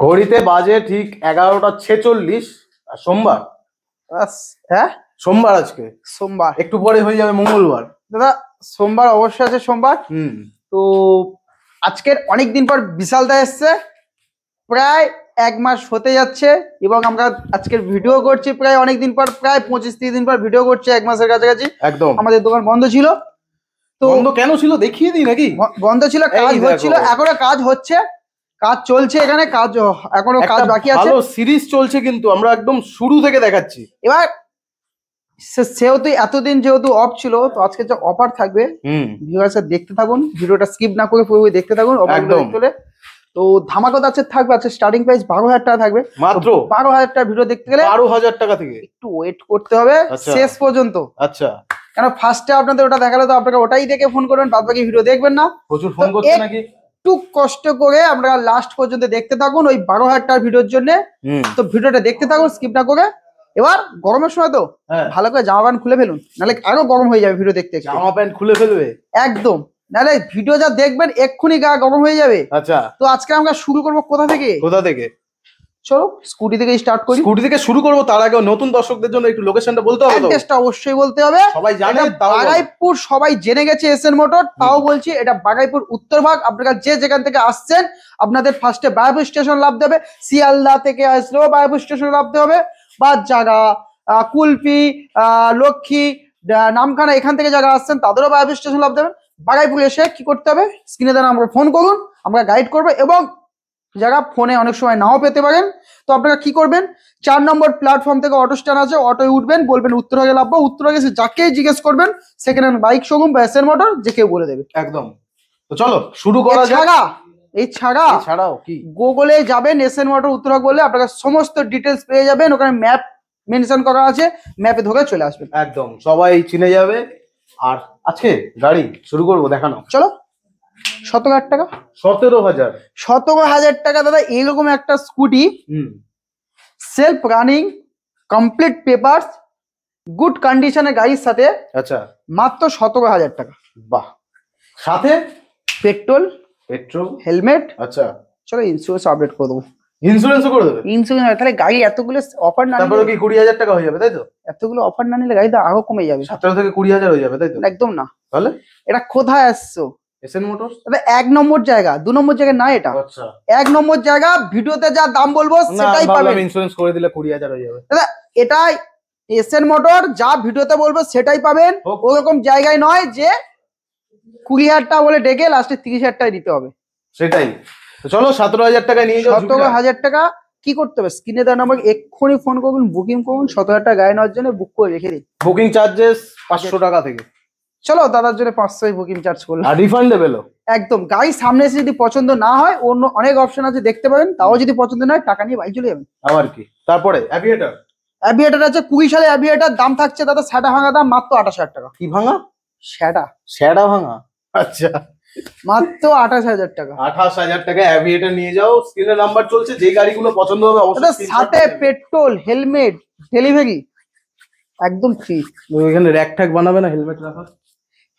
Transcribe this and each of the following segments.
ঘড়িতে বাজে ঠিক 11:46 আর সোমবার। হ্যাঁ সোমবার আজকে, সোমবার একটু পরে হয়ে যাবে মঙ্গলবার। দাদা সোমবার অবশ্যই আছে সোমবার। তো আজকের অনেক দিন পর বিশাল দা এসছে, প্রায় 1 মাস হতে যাচ্ছে এবং আমরা আজকের ভিডিও করছি প্রায় অনেক দিন পর, প্রায় 25-30 দিন পর ভিডিও করছি, 1 মাসের কাছাকাছি। একদম। আমাদের দোকান বন্ধ ছিল। তো বন্ধ কেন ছিল দেখিয়ে দিই নাকি? বন্ধ ছিল, কাজ হচ্ছিল, এখনো কাজ হচ্ছে, কাজ চলছে, এখানে কাজ এখনো কাজ বাকি আছে। ভালো সিরিজ চলছে কিন্তু আমরা একদম শুরু থেকে দেখাচ্ছি। এবার সেহেতু এতদিন যেহেতু অফ ছিল, তো আজকে যে অফার থাকবে ভিউয়ার্সরা দেখতে থাকুন, ভিডিওটা স্কিপ না করে পুরো দেখতে থাকুন। একদম। তো ধামাকা আছে থাকবে, আছে স্টার্টিং প্রাইস 12,000 টাকা থাকবে মাত্র। 12,000 টাকা ভিডিও দেখতে গেলে 12,000 টাকা থেকে একটু ওয়েট করতে হবে শেষ পর্যন্ত। আচ্ছা, কেন ফার্স্টে আপনাদের ওটা দেখালে তো আপনারা ওটাই দেখে ফোন করবেন, বাদ বাকি ভিডিও দেখবেন না। প্রচুর ফোন করছে নাকি? একটু কষ্ট করে আপনারা লাস্ট পর্যন্ত দেখতে থাকুন ওই 12,000 টাকার ভিডিওর জন্য। তো ভিডিওটা দেখতে থাকুন স্কিপ না করে। এবার গরমের সময় তো ভালো করে জামা প্যান্ট খুলে ফেলুন, নাহলে আরো গরম হয়ে যাবে ভিডিও দেখতে। জামা প্যান্ট খুলে ফেলবে একদম, নাহলে ভিডিও যা দেখবেন এক্ষুনি গা গরম হয়ে যাবে। আচ্ছা, তো আজকে আমরা শুরু করবো কোথা থেকে? চলো স্কুটি থেকে স্টার্ট করি। স্কুটি থেকে শুরু করবো, তার আগে নতুন দর্শকদের জন্য একটু লোকেশনটা বলতে হবে। অ্যাড্রেসটা অবশ্যই বলতে হবে, সবাই জানে। বাগাইপুর সবাই জেনে গেছে এসএন মোটর, তাও বলছি এটা বাগাইপুর উত্তরভাগ। আপনারা যে যেখান থেকে আসছেন আপনাদের ফার্স্টে বাগাইপুর স্টেশন নামতে হবে। শিয়ালদা থেকে আসলেও বাগাইপুর স্টেশন নামতে হবে, বাদজাগা, কুলপি, লক্ষ্মী, নামখানা, এখান থেকে যারা আসছেন তাদেরও বাগাইপুর স্টেশন নামতে হবে। বাগাইপুর এসে কি করতে হবে, স্ক্রিনে দেন আমরা ফোন করুন, আমরা গাইড করবো। এবং যারা ফোনে অনেক সময় নাও পেতে পারেন, তো আপনারা কি করবেন, 4 নম্বর প্ল্যাটফর্ম থেকে অটো স্ট্যান্ড আছে, অটোয় উঠবেন, বলবেন উত্তরভাগে নামবো। উত্তরভাগে এসে যাকেই জিজ্ঞেস করবেন সেকেন্ড হ্যান্ড বাইক শোরুম বা এসএন মোটর, যে কেউ বলে দেবে। একদম। তো চলো শুরু করা যাক। এছাড়াও কি গুগলে যাবেন এসএন মোটর উত্তরভাগ বললে আপনারা সমস্ত ডিটেলস পেয়ে যাবেন, ওখানে ম্যাপ মেনশন করা আছে, ম্যাপে ধরে চলে আসবেন। একদম, সবাই চিনে যাবে। আর আজকে গাড়ি শুরু করবো দেখানো। চলো 17,000 টাকা। 17,000 টাকা দাদা, এইরকম একটা scooty, self running, complete papers, good কন্ডিশনের গাড়ির সাথে। আচ্ছা, মাত্র 17,000 টাকা। বাহ। সাথে পেট্রোল হেলমেট। আচ্ছা, চলো ইন্স্যুরেন্স আপডেট করে দেবো। ইন্স্যুরেন্সও করে দেবে? ইন্স্যুরেন্স, তাহলে গাড়ি এতগুলো অফার না তারপরে কি 20,000 টাকা হয়ে যাবে, তাই তো? এতগুলো অফার না নিলে গাড়িটা আরো কমে যাবে, 17 থেকে 20,000 হয়ে যাবে, তাই তো? একদম না। তাহলে এটা কোথায় আসছো? S N motors. তবে 1 নম্বর জায়গা, 2 নম্বর জায়গা না এটা। আচ্ছা, 1 নম্বর জায়গা। ভিডিওতে যা দাম বলবো সেটাই পাবেন। ইন্স্যুরেন্স করে দিলে 20,000 হয়ে যাবে দাদা, এটাই এসএন মোটর, যা ভিডিওতে বলবো সেটাই পাবেন। ওরকম জায়গায় নয় যে 20,000 টাকা বলে ডেকে লাস্টে 30,000 টাকা দিতে হবে, সেটাই। তো চলো 17,000 টাকায় নিয়ে যাও। 17,000 টাকা কি করতে হবে, স্ক্রিনে দেওয়া নাম্বার এক্ষুনি ফোন করুন, বুকিং করুন। 17,000 টাকা গাড়ি নেওয়ার জন্য বুক করে রেখে দিন। বুকিং চার্জেস 500 টাকা থেকে। চলো দাদার জন্য 500 বুকিং চার্জ করলাম। আর রিফান্ডেবলও। একদম। গাড়ি সামনে এসে যদি পছন্দ না হয়, অন্য অনেক অপশন আছে দেখতে পারেন, তাও যদি পছন্দ না হয় টাকা নিয়ে বাড়ি চলে যাবেন। আবার কি? তারপরে অ্যাভিয়েটার আছে 20 সালে অ্যাভিয়েটার, দাম থাকছে দাদা সেটা ভাঙা দাম মাত্র 28,000 টাকা। কি ভাঙা? সেটা ভাঙা। আচ্ছা, মাত্র 28,000 টাকা। 28,000 টাকা অ্যাভিয়েটার নিয়ে যাও। স্ক্রিনে নাম্বার চলছে, যে গাড়িগুলো পছন্দ হবে অবশ্যই। সাথে পেট্রোল, হেলমেট, ডেলিভারি একদম ফ্রি। এখানে র‍্যাক ট্যাগ বানাবে না হেলমেট রাখার?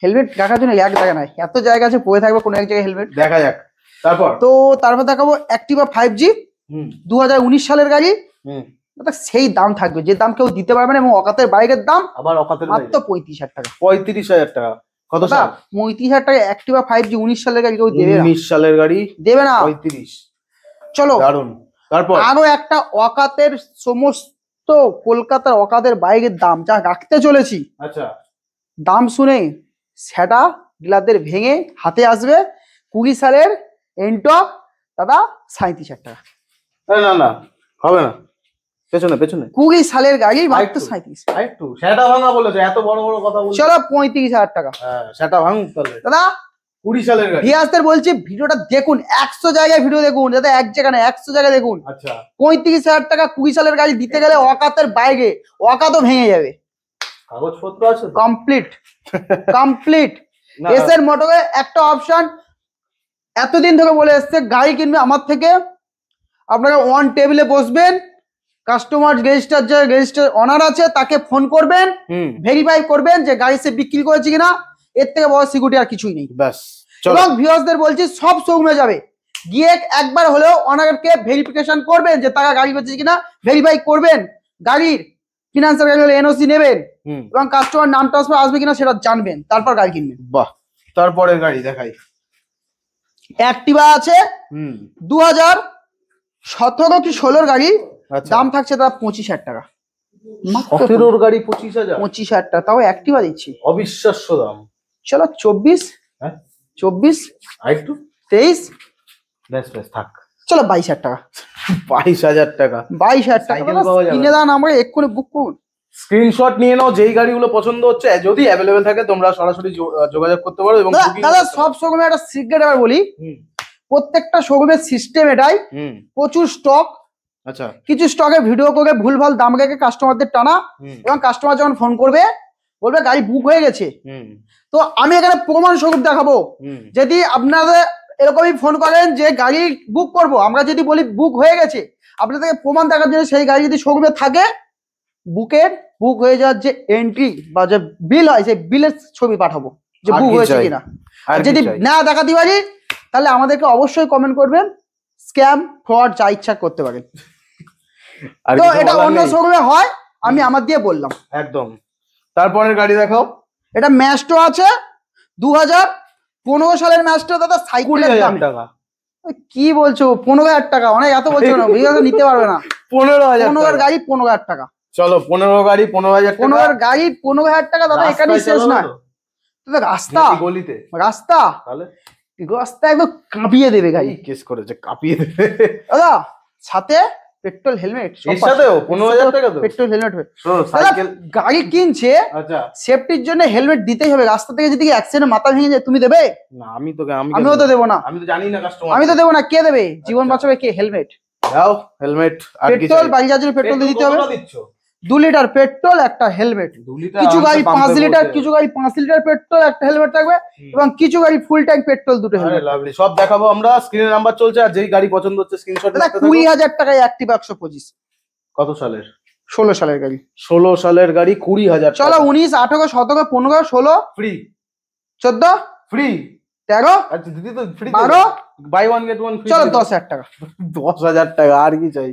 হেলমেট রাখার জন্য এক জায়গা নাই, এত জায়গা আছে, পড়ে থাকবে কোনো এক জায়গায় হেলমেট। দেখা যাক। তারপর দেখাবো অ্যাক্টিভা 5G, 2019 সালের গাড়ি। সেই দাম থাকবে যে দাম কেউ দিতে পারবে না, এবং অকাতের বাইরের দাম। আবার অকাতের মাত্র 35,000 টাকা। 35,000 টাকা? কত সাল? 35,000 টাকা অ্যাক্টিভা 5G 19 সালের গাড়ি কেউ দেবে না। 19 সালের গাড়ি দেবে না। 35। চলো দারুন। তারপর আরো একটা অকাতের, সমস্ত কলকাতার অকাতের বাইরের দাম যা রাখতে চলেছি। আচ্ছা, দাম শুনে সেটা ডিলারদের ভেঙে হাতে আসবে। 20 সালের এন্টক দাদা 37,000 টাকা। না হবে না, পেছনে 20 সালের গাড়ি মাত্র 37। একটু সেটা ভাঙা বলেছে, এত বড় বড় কথা বলছে। চলো 35,000 টাকা। হ্যাঁ, সেটা ভাঙুক তাহলে। দাদা 20 সালের গাড়ি। ভিউয়ারদের বলছি ভিডিওটা দেখুন, 100 জায়গায় ভিডিও দেখুন, যাতে এক জায়গা না 100 জায়গায় দেখুন। আচ্ছা, 35,000 টাকা 20 সালের গাড়ি দিতে গেলে অকাতের বাইরে, অকাতও ভেঙে যাবে। কাগজপত্র আছে কমপ্লিট। এসএন মোটরে একটা অপশন এতদিন ধরে বলে এসছে, গাড়ি কিনবে আমার থেকে, আপনারা ওয়ান টেবিলে বসবেন, কাস্টমার রেজিস্টার, যে রেজিস্টার অনার আছে তাকে ফোন করবেন, ভেরিফাই করবেন যে গাড়ি সে বিক্রি করেছে কিনা। এর থেকে বড় সিকিউরিটি আর কিছুই নেই। ব্যাস। এবং ভিউয়ার্সদের বলছি সব শোরুমে যাবে, গিয়ে একবার হলেও অনারকে ভেরিফিকেশন করবেন যে তারা গাড়ি বেচেছে কিনা, ভেরিফাই করবেন, গাড়ির ফিনান্সিয়াল গাড়ি হলে এনওসি নেবেন এবং কাস্টমার নাম ট্রান্সফার আসবে কিনা সেটা জানবেন, তারপর গাড়ি কিনবেন। বাহ, তারপরে গাড়ি দেখাই। অ্যাক্টিভা আছে 2017 কি 16 গাড়ি, দাম থাকছে তার 25,000 টাকা। 17 গাড়ি 25,000, 25,000 টাকা, তাও অ্যাক্টিভা দিচ্ছি। অবিশ্বাস্য দাম। চলো 24, হ্যাঁ 24 আরেকটু 23, বেশ বেশ থাক, চলো 22,000 টাকা। 22,000 টাকা, 22,000 টাকা সাইকেল পাওয়া যাবে। কিনে দাও না, আমরা এক্ষুনি বুক করুন। স্ক্রিনশট নিয়ে নাও, যেই গাড়িগুলো পছন্দ হচ্ছে যদি অ্যাভেলেবেল থাকে তোমরা সরাসরি যোগাযোগ করতে পারো এবং booking দাদা করতে সব শোরুমে একটা সিক্রেট এবার বলি, হুম, প্রত্যেকটা শোরুমের সিস্টেম এটাই, হুম, প্রচুর স্টক, আচ্ছা, কিছু স্টকে ভিডিও করে ভুলভাল দাম রেখে কাস্টমারদের টানা, হুম, এবং কাস্টমার যখন ফোন করবে বলবে গাড়ি বুক হয়ে গেছে। হুম, তো আমি এখানে প্রমাণ স্বরূপ দেখাবো, হুম, যদি আপনাদের এরকমই ফোন করেন যে গাড়ি বুক করব, আমরা যদি বলি বুক হয়ে গেছে, আপনাদেরকে প্রমাণ দেখার জন্য সেই গাড়ি যদি শোরুমে থাকে, বুক হয়ে যাওয়ার যে এন্ট্রি বা যে বিল হয় সেই বিলের ছবি পাঠাবো যে আর বুক কি হয়েছে চাই? কিনা। আর আর কি যদি চাই? না দেখাতে পারি তাহলে আমাদেরকে অবশ্যই কমেন্ট করবেন, স্ক্যাম ফ্রড যা ইচ্ছা করতে পারেন। আর তো কিছু এটা বলার অন্য নেই? শোরুমে হয়, আমি আমার দিয়ে বললাম। একদম। তারপরের গাড়ি দেখাও। এটা ম্যাস্টো আছে 2015 সালের ম্যাস্টো দাদা, সাইকেলের 20,000 দাম টাকা। কি বলছো, 15,000 টাকা অনেক, এত বলছো না, বিঘা নিতে পারবে না। 15,000 15,000 টাকা। গাড়ি 15,000 টাকা, চলো 15 গাড়ি 15,000 টাকা। 15,000 গাড়ি 15,000 টাকা দাদা, এখানেই শেষ নয় দাদা। রাস্তা নাকি গলিতে? রাস্তা তাহলে রাস্তা একদম কাঁপিয়ে দেবে গাড়ি এই কেস করেছে, কাঁপিয়ে দেবে। দাদা, সাথে পেট্রোল হেলমেট, এর সাথেও 15,000 টাকা তো? Petrol helmet. শোনো, দাদা সাইকেল, গাড়ি কিনছে, আচ্ছা, সেফটির জন্য হেলমেট দিতেই হবে। রাস্তা থেকে যদি অ্যাক্সিডেন্ট মাথা ভেঙে যায়, তুমি দেবে? না আমি তোকে, আমিও তো দেবো না, আমি তো জানি না কাস্টমার। আমি তো দেবো না, কে দেবে? জীবন আচ্ছা। বাঁচাবে কে? হেলমেট, দাও হেলমেট। আর কি পেট্রোল, চাই? বাড়ি যাওয়ার জন্য পেট্রোল দিতে হবে। কতটা দিচ্ছ? 2 লিটার পেট্রোল, একটা হেলমেট। 2 লিটার কিছু গাড়ি আরামসে 5 পাম্পে লিটার, বসে। কিছু গাড়ি 5 লিটার পেট্রোল, একটা হেলমেট থাকবে, হুম। এবং কিছু গাড়ি ফুল ট্যাঙ্ক পেট্রোল, দুটো আরে হেলমেট। লাভলি, সব দেখাবো আমরা। স্ক্রিনে নাম্বার চলছে, আর যেই গাড়ি পছন্দ হচ্ছে স্ক্রিনশট দাদা রাখতে থাকো। 20,000 টাকায় অ্যাক্টিভা 125, কত সালের? 16 সালের গাড়ি। 16 সালের গাড়ি 20,000 চলো 19, 18, 17, 15, 16, ফ্রি 14, ফ্রি 13, আচ্ছা দিদি তো free 12, buy one get one free. চলো 10,000 টাকা। 10,000 টাকা, আর কি চাই?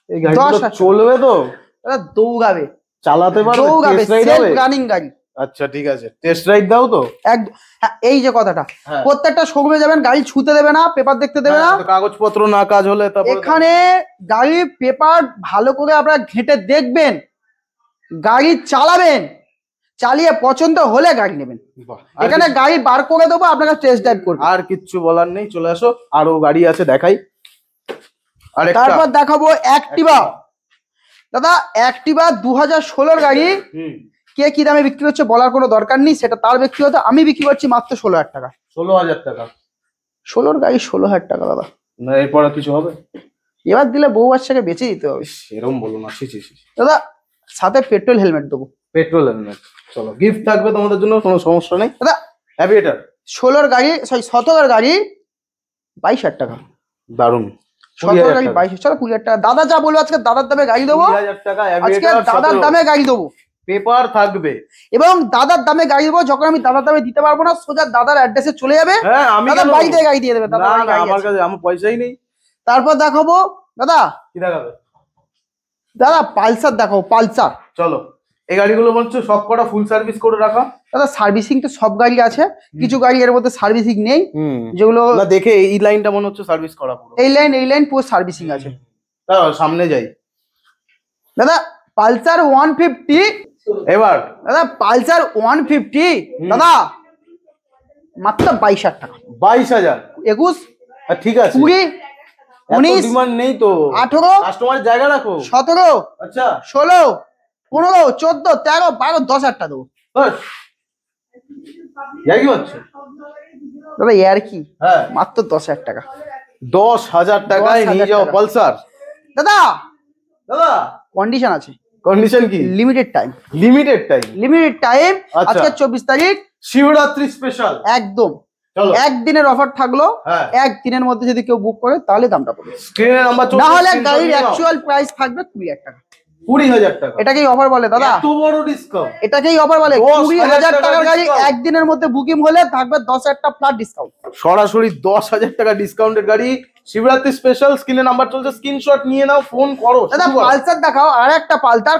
এই গাড়ি 10,000 চলবে তো? দাদা দৌড়াবে, চালাতে পারবে? দৌড়াবে, টেস্ট রাইড সেলফ হবে? রানিং গাড়ি। আচ্ছা ঠিক আছে, টেস্ট রাইড দাও তো। একদম। হ্যাঁ, এই যে কথাটা, হ্যাঁ। প্রত্যেকটা শোরুমে যাবেন, গাড়ি ছুতে দেবে না, পেপার দেখতে দেবে না। হ্যাঁ, তো কাগজপত্র না কাজ হলে তারপরে এখানে গাড়ির পেপার ভালো করে আপনারা ঘেঁটে দেখবেন, গাড়ি চালাবেন, চালিয়ে পছন্দ হলে গাড়ি নেবেন। বাহ, এখানে গাড়ি বার করে দেবো, আপনারা টেস্ট ড্রাইভ করবেন। আর কিচ্ছু বলার নেই, চলে আসো। আরো গাড়ি আছে দেখাই। আরেকটা তারপর দেখাবো অ্যাক্টিভা। দাদা অ্যাক্টিভা 2016 গাড়ি, হুম, কে কি দামে বিক্রি হচ্ছে বলার কোনো দরকার নেই, সেটা তার ব্যক্তিগত। আমি বিক্রি করছি মাত্র 16,000 টাকা। 16,000 টাকা। 16 গাড়ি 16,000 টাকা দাদা। না এরপরে কিছু হবে? এবার দিলে বউ বাচ্চাকে বেঁচে দিতে হবে এরকম বলো না, ছি। দাদা, সাথে পেট্রোল হেলমেট দেবো। পেট্রোল হেলমেট, চলো গিফট থাকবে তোমাদের জন্য, কোনো সমস্যা নেই। দাদা অ্যাভিয়েটার 16 গাড়ি, সরি 17 গাড়ি 22,000 টাকা। দারুন। 17 গাড়ি 22, চলো 20,000 টাকা। দাদা যা বলবো, আজকে দাদার দামে গাড়ি দেবো, 20,000 টাকা আজকে অ্যাভিয়েটার, দাদার দামে গাড়ি দেবো, পেপার থাকবে। এবং দাদার দামে গাড়ি দেবো। যখন আমি দাদার দামে দিতে পারবো না, সোজা দাদার অ্যাড্রেসে চলে যাবে, হ্যাঁ আমি দাদা কেন? বাড়িতে গাড়ি দিয়ে দেবে। দাদা না বাড়ি না, গাড়ি আমার আছে। কাছে আমার পয়সাই নেই। তারপর দেখাবো দাদা, কি দেখাবে? দাদা পালসার দেখাবো, পালসার। চলো, এই গাড়িগুলো বলছো সব কটা ফুল সার্ভিস করে রাখা। দাদা সার্ভিসিং তো সব গাড়ি আছে, কিছু গাড়ি এর মধ্যে সার্ভিসিং নেই, যেগুলো না দেখে এই লাইনটা মনে হচ্ছে সার্ভিস করা পুরো। এই লাইন পুরো সার্ভিসিং আছে। দাঁড়াও, সামনে যাই। দাদা পালসার 150, এবার দাদা পালসার 150, দাদা মাত্র 22,000 টাকা। 22,000? 21, ঠিক আছে, 20, 19, ডিমান্ড নেই তো। 18, কাস্টমারের জায়গা রাখো। 17, আচ্ছা 16, 15, 14, 13, 12, 10,000 টাকা দেবো। যাই কি হচ্ছে? দাদা এর কি, হ্যাঁ মাত্র 10,000 টাকা। 10,000 টাকায় 10,000 নিয়ে যাও টাকা। পালসার। দাদা দাদা কন্ডিশন আছে, কন্ডিশন কি? Limited time, limited time. Limited time. আচ্ছা। আজকে 24 তারিখ, শিবরাত্রি স্পেশাল। একদম চলো, একদিনের অফার থাকলো, হ্যাঁ একদিনের মধ্যে যদি কেউ বুক করে তাহলে দামটা পড়বে, স্ক্রিনে নাম্বার না হলে গাড়ির অ্যাকচুয়াল প্রাইস থাকবে 20,000 টাকা। 20,000 টাকা। এটাকেই অফার বলে দাদা, এত বড় ডিসকাউন্ট। এটাকেই অফার বলে। 10,000 20,000 টাকার গাড়ি discount। একদিনের মধ্যে বুকিং হলে থাকবে 10,000 টাকা ফ্ল্যাট ডিসকাউন্ট। সরাসরি 10,000 টাকা ডিসকাউন্টের গাড়ি, শিবরাত্রি স্পেশাল। স্ক্রিনে নাম্বার চলছে, স্ক্রিনশট নিয়ে নাও, ফোন করো। দাদা শুরু করো। পালসার দেখাও, আর একটা পালসার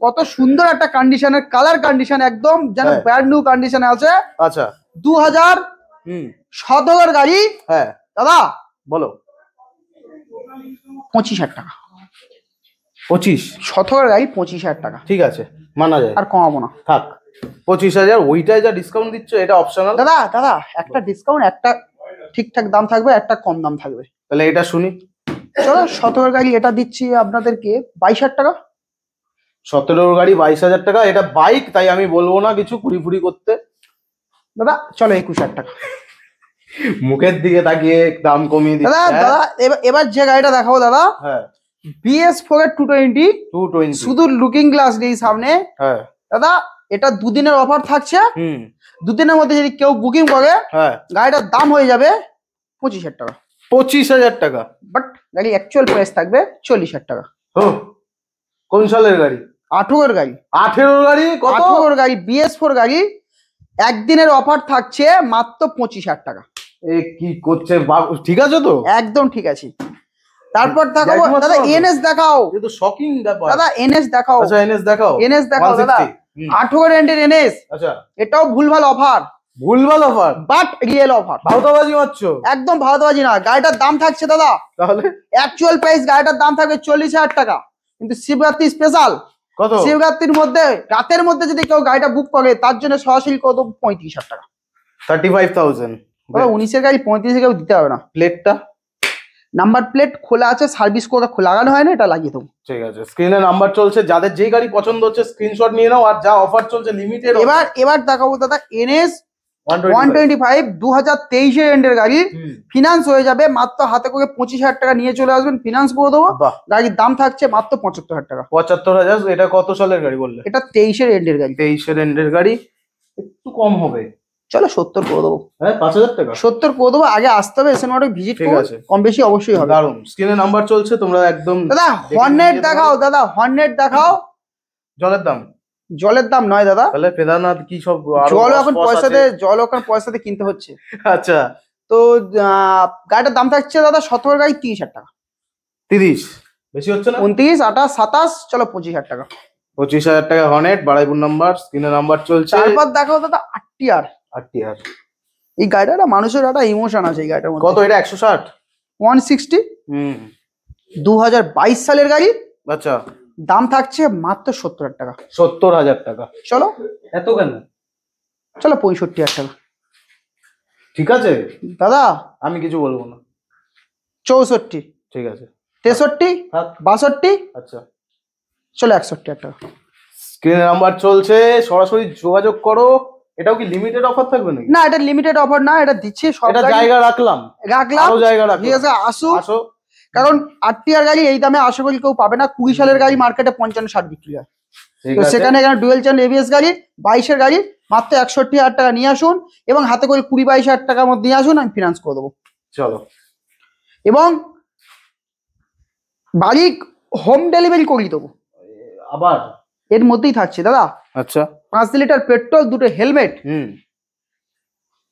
কত সুন্দর একটা কন্ডিশনের, কালার কন্ডিশন একদম যেন হ্যাঁ। ব্র্যান্ড নিউ কন্ডিশনে আছে। আচ্ছা। 2017 গাড়ি হ্যাঁ দাদা, বলো। 25,000 টাকা। 25? 17 গাড়ি 25,000 টাকা, ঠিক আছে, মানা যায়। আর কমাবো না। থাক 25,000। ওইটাই যা ডিসকাউন্ট দিচ্ছ, এটা অপশনাল। দাদা দাদা একটা ডিসকাউন্ট, একটা ঠিকঠাক দাম থাকবে, একটা কম দাম থাকবে। তাহলে এটা শুনি। চলো 17 গাড়ি এটা দিচ্ছি আপনাদেরকে 22,000 টাকা। 17 গাড়ি 22,000 টাকা। এটা বাইক, তাই আমি বলবো না কিছু কুড়ি ফুড়ি করতে। দাদা চলো 21,000 টাকা। মুখের দিকে তাকিয়ে দাম কমিয়ে দাদা দিচ্ছে। দাদা এবার যে গাড়িটা দেখাবো দাদা, হ্যাঁ BS4 এর 220, 220। শুধু লুকিং গ্লাস নেই সামনে। হ্যাঁ দাদা এটা দুদিনের অফার থাকছে, হুম দুদিনের মধ্যে যদি কেউ বুকিং করে হ্যাঁ গাড়িটার দাম হয়ে যাবে 25,000 টাকা। 25,000 টাকা। বাট গাড়ি অ্যাকচুয়াল প্রাইস থাকবে 40,000 টাকা। ও, কোন সালের গাড়ি? 18 গাড়ি, 18 গাড়ি কত? 18 গাড়ি BS4 গাড়ি, একদিনের অফার থাকছে মাত্র 25,000 টাকা। এ কি করছে ঠিক আছে তো? একদম ঠিক আছে। তারপর দেখাবো একমাত্র দাদা হবে। NS দেখাও। এ তো শকিং ব্যাপার। দাদা NS দেখাও। আচ্ছা এনএস দেখাও। NS দেখাও দাদা, 160 হুম। 18 রেন্টের NS, আচ্ছা, এটাও ভুলভাল অফার, ভুলভাল অফার, বাট রিয়েল অফার। ভাওতাবাজি মারছো? একদম ভারতবাজি না। গাড়িটার দাম থাকছে দাদা, তাহলে অ্যাকচুয়াল প্রাইস গাড়িটার দাম থাকবে 40,000 টাকা, কিন্তু শিবরাত্রি স্পেশাল, কত? শিবরাত্রির মধ্যে রাতের মধ্যে যদি কেউ গাড়িটা বুক করে তার জন্য সরাসরি কত 35,000 টাকা। 35,000। দাদা 19-এর গাড়ি 35-এ কেউ দিতে হবে না। প্লেটটা নাম্বার প্লেট খোলা আছে, সার্ভিস করে লাগানো হয় না, এটা লাগিয়ে দেবো। ঠিক আছে, স্ক্রিনে নাম্বার চলছে, যাদের যেই গাড়ি পছন্দ হচ্ছে স্ক্রিনশট নিয়ে নাও। আর যা অফার চলছে লিমিটেড। এবার দেখাবো দাদা NS 125 2023 এন্ডের গাড়ি, ফিনান্স হয়ে যাবে মাত্র, হাতে করে 25,000 টাকা নিয়ে চলে আসবেন, ফিনান্স করে দেবো। বাহ, গাড়ির দাম থাকছে মাত্র 75,000 টাকা। 75,000। এটা কত সালের গাড়ি বললে? এটা 23-এর এন্ডের গাড়ি। 23-এর এন্ডের গাড়ি, একটু কম হবে। চলো 70 করে দেবো। হ্যাঁ 5,000 টাকা। 70 করে দেবো, আগে আসতে হবে, এসে নোটে ভিজিট ঠিক করুন, আছে। কম বেশি অবশ্যই হবে। দারুন, স্ক্রিনে নাম্বার চলছে, তোমরা একদম। দাদা দেখে হর্নেট নিয়ে দেখাও, দাদা হর্নেট দেখাও। জলের দাম? জলের দাম নয় দাদা, তাহলে কেদারনাথ কি সব আরো জল বস এখন বস পয়সাতে, আছে? জল এখন পয়সাতে কিনতে হচ্ছে। আচ্ছা, তো গাড়িটার দাম থাকছে দাদা 17 গাড়ি 30,000 টাকা। 30 বেশি হচ্ছে না? 29, 28, 27, চলো 25,000 টাকা। 25,000 টাকা হর্নেট, বারাইপুর নাম্বার, স্ক্রিনে নাম্বার চলছে। তারপর দেখাও দাদা RTR। 8 এই গাড়িটা না, মানুষের একটা ইমোশন আছে এই গাড়িটার মধ্যে। কত? এটা 160? 160, হুম 2022 সালের গাড়ি, আচ্ছা, দাম থাকছে মাত্র 70,000 টাকা। 70,000 টাকা। চলো এত কেন? চলো 65,000 টাকা। ঠিক আছে, দাদা আমি কিছু বলবো না। 64, ঠিক আছে 63, থাক। 62, আচ্ছা, চলো 61,000 টাকা। স্ক্রিনে নাম্বার চলছে, সরাসরি যোগাযোগ করো। এটাও কি লিমিটেড অফার থাকবে নাকি? না এটা লিমিটেড অফার না, এটা দিচ্ছি সব এটা গাড়ি জায়গা রাখলাম, রাখলাম। আরো জায়গা রাখলাম। ঠিক আছে, আসুক, আসো। কারণ RTR গাড়ি এই দামে আশা করি কেউ পাবে না। 20 সালের গাড়ি মার্কেটে 55-60 বিক্রি হয়, ঠিক তো আছে, সেখানে এখানে ডুয়েল চ্যানেল ABS গাড়ি 22-এর গাড়ি মাত্র 61,000 টাকা নিয়ে আসুন, এবং হাতে করে 20-22,000 টাকার মধ্যে নিয়ে আসুন, আমি ফিনান্স করে দেবো। চলো। এবং বাড়ি হোম ডেলিভারি করিয়ে দেবো। আবার এর মধ্যেই থাকছে দাদা আচ্ছা 5 লিটার পেট্রোল, 2টো হেলমেট, হুম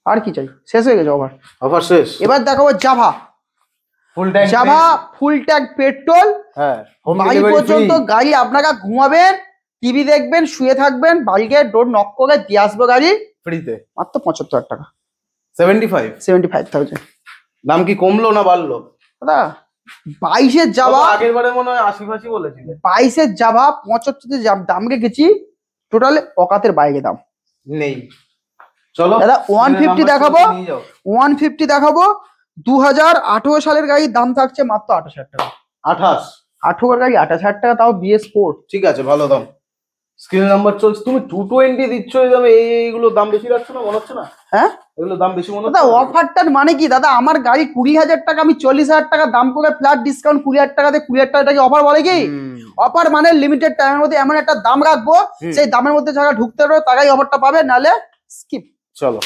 আর কি চাই? শেষ হয়ে গেছে ওভার। অফার শেষ। এবার দেখাবো Java. Full tank Java full tank petrol, হ্যাঁ, হোম বাড়ি ডেলিভারি পর্যন্ত গাড়ি, আপনারা ঘুমাবেন, টিভি দেখবেন, শুয়ে থাকবেন, বাড়িকে ডোর নক করে দিয়ে আসবো গাড়ি ফ্রিতে। মাত্র 75,000 টাকা। 75? 75,000। দাম কি কমলো না বাড়লো? দাদা 22-এর জাভা, আগের বারে মনে হয় 80-85 বলেছিলে। 22-এর জাভা 75 দাম রেখেছি, টোটাল অকাতের বাইরে দাম নেই। চলো দাদা 150 দেখাবো, নিয়ে যাও। 150 দেখাবো। 2018 সালের গাড়ির দাম থাকছে মাত্র 28,000 টাকা। 28? 18 গাড়ি 28,000 টাকা, তাও BS4। ঠিক আছে, ভালো দাম। স্ক্রিন নাম্বার চলছে, তুমি 220 দিচ্ছ এই দামে, এইগুলো দাম বেশি লাগছে না মনে হচ্ছে না? হ্যাঁ এগুলো দাম বেশি মনে দাদা হচ্ছে না? অফারটার মানে কি দাদা, আমার গাড়ি 20,000 টাকা, আমি 40,000 টাকা দাম করে ফ্ল্যাট ডিসকাউন্ট 20,000 টাকাতে 20,000 টাকাটাকে অফার বলে কি? অফার মানে লিমিটেড টাইমের মধ্যে এমন একটা দাম রাখবো, সেই দামের মধ্যে যারা ঢুকতে পারবে তারাই অফারটা পাবে, নালে স্কিপ। চলো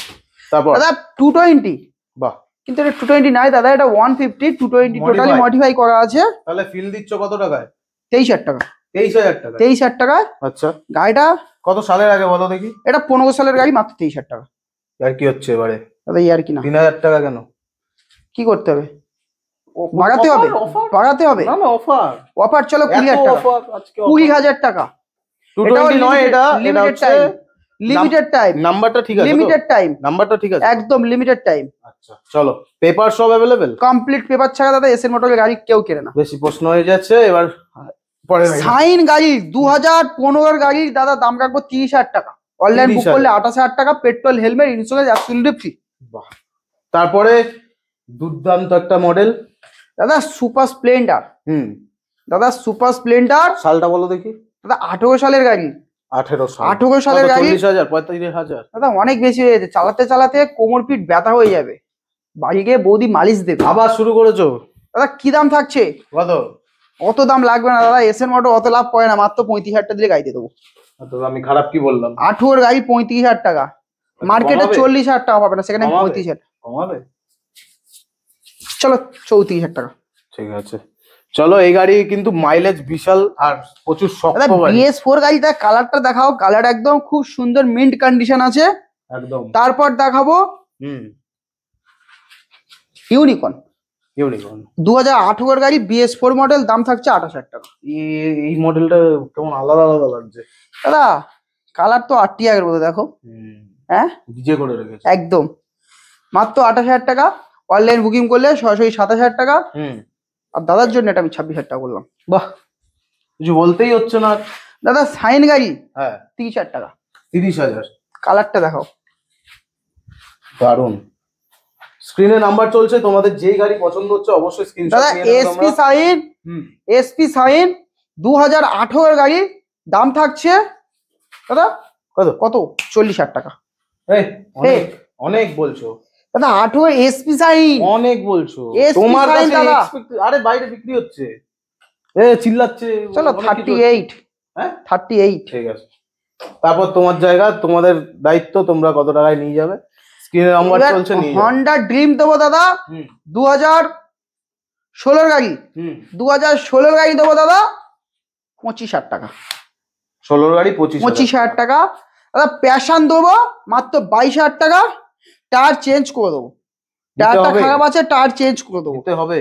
তারপর। দাদা 220, বাহ, কিন্তু এটা 220 নাই দাদা, এটা 150, 220 টোটালি Modify। মডিফাই করা আছে। তাহলে ফিল দিচ্ছ কত টাকায়? 23,000 টাকা। 23,000 টাকা। 23,000 টাকায় আচ্ছা, গাড়িটা। কত সালের আগে বলো দেখি? এটা 15 সালের গাড়ি, মাত্র 23,000 টাকা। আর কি হচ্ছে এবারে? দাদা ইয়ার কি না, 3,000 টাকা কেন? কি করতে হবে? বাড়াতে হবে, অফার? বাড়াতে হবে। না না, অফার। অফার চলো 20,000 টাকা, অফার আজকে? 20,000 টাকা। 220 নয়, এটা লিমিটেড টাইম, লিমিটেড টাইম, নাম্বারটা ঠিক আছে? লিমিটেড টাইম, নাম্বারটা ঠিক আছে? একদম লিমিটেড টাইম। আচ্ছা চলো, পেপার সব অ্যাভেলেবেল? কমপ্লিট পেপার ছাড়া দাদা এসএন মোটরের গাড়ি কেউ কেনে না। বেশি প্রশ্ন হয়ে যাচ্ছে এবার, পরে সাইন গাড়ি 2015 গাড়ি দাদা, দাম রাখবো 30,000 টাকা। অনলাইন বুক 30,000 করলে 28,000 টাকা, petrol, helmet, insurance absolutely free. বাহ। তারপরে দুর্দান্ত একটা মডেল দাদা সুপার স্প্লেন্ডার। দাদা সুপার স্প্লেন্ডার, সালটা বলো দেখি? দাদা 18 সালের গাড়ি। 18 সাল। 18 সালের গাড়ি। 40,000 45,000? দাদা অনেক বেশি হয়ে যাচ্ছে, চালাতে চালাতে কোমর পিঠ ব্যথা হয়ে যাবে, বাড়ি গিয়ে বৌদি মালিশ দেবে। আবার শুরু করেছো? দাদা কি দাম থাকছে? কত? অত দাম লাগবে না দাদা, এসএন মোটর অত লাভ করে না, মাত্র 35,000 টাকা দিলে গাড়ি দিয়ে দেবো। তো আমি খারাপ কি বললাম? 18 গাড়ি 35,000 টাকা, মার্কেটে 40,000 টাকা পাবে না, সেখানে 35,000 কমাবে? চলো 34,000 টাকা। ঠিক আছে চলো, এই গাড়ি কিন্তু মাইলেজ বিশাল আর প্রচুর শক্ত দাদা গাড়ি। BS4 গাড়িটা কালারটা দেখাও, কালার একদম খুব সুন্দর মিন্ট কন্ডিশন আছে। একদম। তারপর দেখাবো ইউনিকর্ন। ইউনিকর্ন 2018 গাড়ি BS4 মডেল, দাম থাকছে 28,000 টাকা। এই মডেলটা কেমন আলাদা আলাদা লাগছে দাদা কালার তো আরটিআই এর মতো, দেখো। হ্যাঁ ডিজে করে রেখেছে একদম, মাত্র 28,000 টাকা। অনলাইন বুকিং করলে সরাসরি 27,000 টাকা। আর দাদার জন্য এটা আমি 26,000 টাকা করলাম। বাহ, কিছু বলতেই হচ্ছে না। দাদা সাইন গাড়ি হ্যাঁ 30,000 টাকা। 30,000? কালারটা দেখাও, দারুন। স্ক্রিনে নাম্বার চলছে, তোমাদের যেই গাড়ি পছন্দ হচ্ছে অবশ্যই স্ক্রিনশট দাদা নিয়ে নেবে এসপি তোমরা। সাইন, এসপি সাইন 2018 গাড়ি, দাম থাকছে দাদা কত? কত? 40,000 টাকা। এই অনেক অনেক বলছো দাদা 18 এসপি সাইন, অনেক বলছো। SP তোমার sign কাছে দাদা। আরে বাইরে বিক্রি হচ্ছে, চিল্লাচ্ছে। চলো অনেক কিছু 38। হ্যাঁ 38। ঠিক আছে, তারপর তোমার জায়গা, তোমাদের দায়িত্ব, তোমরা কত টাকায় নিয়ে যাবে। স্ক্রিনে নাম্বার চলছে, নিয়ে যাবে। হন্ডা ড্রিম দেবো দাদা 2016 গাড়ি, 2016 গাড়ি দেবো দাদা 25,000 টাকা। 16 গাড়ি 25,000 টাকা। দাদা প্যাশন দেবো মাত্র 22,000 টাকা, টায়ার চেঞ্জ করে দেবো। টায়ারটা হবে? খারাপ আছে, টায়ার চেঞ্জ করে দেবো। দিতে হবে।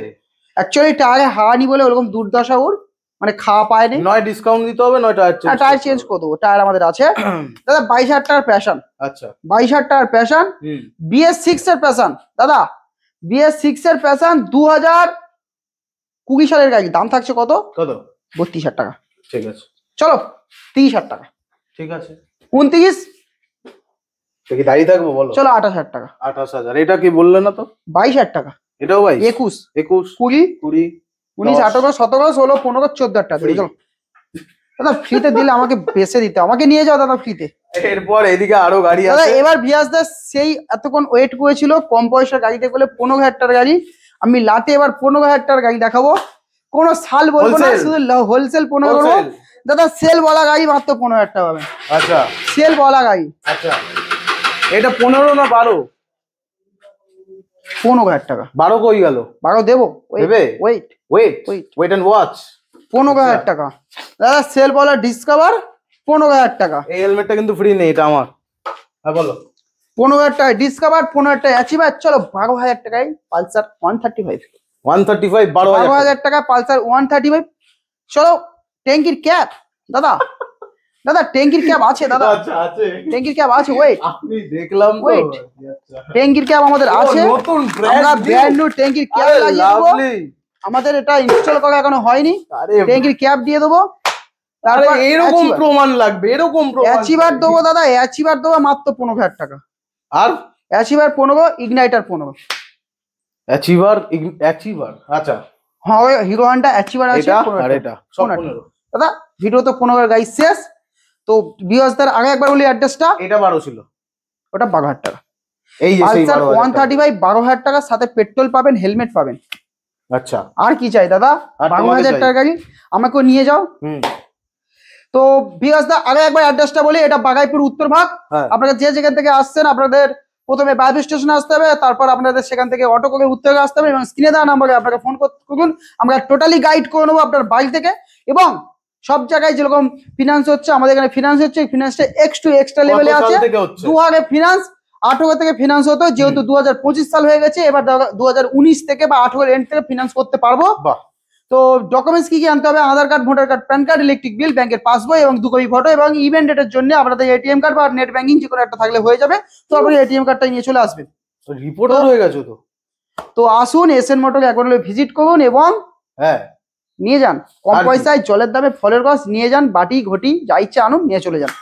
অ্যাকচুয়ালি টায়ারে হাওয়া নি বলে ওরকম দুর্দশা ওর, মানে খাওয়া পায়নি। নয় ডিসকাউন্ট দিতে হবে, নয় টায়ার চেঞ্জ। টায়ার চেঞ্জ করে দেবো, টায়ার আমাদের আছে। দাদা 22,000 টাকার প্যাশন। আচ্ছা 22,000 টাকার প্যাশন। BS6 এর প্যাশন দাদা, BS6 এর প্যাশন 2020 সালের গাড়ি, দাম থাকছে কত? কত? 32,000 টাকা। ঠিক আছে চলো 30,000 টাকা। ঠিক আছে 29, কি দাঁড়িয়ে থাকবো বলো? চলো 28,000 টাকা। 28,000? এটা কি বললে না তো? 22,000 টাকা। এটাও 22? 21, 21, 20, 20, 19, 18, 17, 16, 15, 14,000 টাকা দেবে। চলো দাদা ফ্রিতে দিলে আমাকে বেসে দিতে, আমাকে নিয়ে যাও দাদা ফ্রিতে। এরপর এদিকে আরো গাড়ি দাদা আছে। এবার ভিয়াস দাস সেই এতক্ষণ ওয়েট করেছিল কম পয়সার গাড়িতে বলে 15,000 টাকার গাড়ি, আমি লাটে এবার 15,000 টাকার গাড়ি দেখাবো। কোনো সাল বলবো না, শুধু হোলসেল 15 করবো। দাদা সেল বলা গাড়ি মাত্র 15,000 টাকা পাবেন। আচ্ছা সেল বলা গাড়ি। আচ্ছা, এটা 15 না 12? 15,000 টাকা। 12 কই গেল? 12 দেবো। দেবে? Wait wait wait and watch. 15,000 টাকা। দাদা সেল বলা ডিসকভার 15,000 টাকা। এই হেলমেটটা কিন্তু ফ্রি নেই, এটা আমার। হ্যাঁ বলো। 15,000 টাকা ডিসকভার, 15,000 টাকা অ্যাচিভার। চলো 12,000 টাকায় পালসার 135। 135 12,000 টাকা পালসার 135। চলো ট্যাঙ্কির ক্যাপ দাদা, দাদা ট্যাঙ্কির ক্যাপ আছে দাদা। আচ্ছা আছে, ট্যাঙ্কির ক্যাপ আছে। ওয়েট, আপনি দেখলাম তো। Wait. আচ্ছা ট্যাঙ্কির ক্যাপ আমাদের আছে। নতুন আমরা ব্র্যান্ড নিউ ট্যাঙ্কির ক্যাপ লাগিয়ে দেবো। লাভলি। আমাদের এটা ইনস্টল করা এখনো হয়নি, আরে ট্যাঙ্কির ক্যাপ দিয়ে দেবো। তারপর তারপর এরকম প্রমাণ লাগবে, এরকম প্রমাণ। অ্যাচিভার দেবো দাদা, অ্যাচিভার দেবো মাত্র 15,000 টাকা। আর অ্যাচিভার 15, ইগনাইটার 15। অ্যাচিভার আচ্ছা হ্যাঁ হিরো হন্ডা অ্যাচিভার আছে এটা 15,000 আর টাকা। এটা সব 15,000 15। দাদা ভিডিও তো 15,000 গাড়ি শেষ। তো ভিউয়ার্সদের আগে একবার বলি অ্যাড্রেসটা। এটা 12 ছিল, ওটা 12,000 টাকা। এই যে সেই পালসার 12,000 টাকা। 135 12,000 টাকা, সাথে পেট্রোল পাবেন, হেলমেট পাবেন। আচ্ছা আর কি চাই দাদা? আর তোমাকে 12,000 চাই। টাকার গাড়ি আমাকে নিয়ে যাও। তো ভিউয়ার্সদের আগে একবার অ্যাড্রেসটা বলি, এটা বাগাইপুর উত্তর ভাগ। হ্যাঁ আপনারা যে যেখান থেকে আসছেন, আপনাদের প্রথমে বাস স্টেশনে আসতে হবে, তারপর আপনাদের সেখান থেকে অটো করে উত্তরে আসতে হবে এবং স্ক্রিনে দেওয়া নাম্বারে আপনাকে ফোন করুন। আমরা টোটালি গাইড করে নেবো আপনার বাড়ি থেকে। এবং সব জায়গায় যেরকম ফিনান্স হচ্ছে আমাদের এখানে ফিনান্স হচ্ছে, ফিনান্সটা এক্সট্রা কত লেভেলে সাল আছে। থেকে হচ্ছে? আগে ফিনান্স 18 থেকে ফিনান্স হতো, যেহেতু 2025 সাল হয়ে গেছে, এবার 2019 থেকে বা 18 এন্ড থেকে ফিনান্স করতে পারবো। বাহ। তো ডকুমেন্টস কি কি আনতে হবে? Aadhaar card, voter card, PAN card, electric bill, ব্যাংকের পাসবই এবং 2 কপি ফটো, এবং ইভেন্ট ডেটের জন্য আপনাদের এটিএম কার্ড বা নেট ব্যাংকিং যে কোনো একটা থাকলে হয়ে যাবে। তো আপনি এটিএম কার্ডটা নিয়ে চলে আসবেন। রিপোর্টার হয়ে গেছো তো। তো আসুন এসএন মোটরকে একবার ভিজিট করুন এবং হ্যাঁ, নিয়ে যান কম আর কি? পয়সায় জলের দামে ফলের রস নিয়ে যান, বাটি ঘটি যা ইচ্ছা আনুন, নিয়ে চলে যান।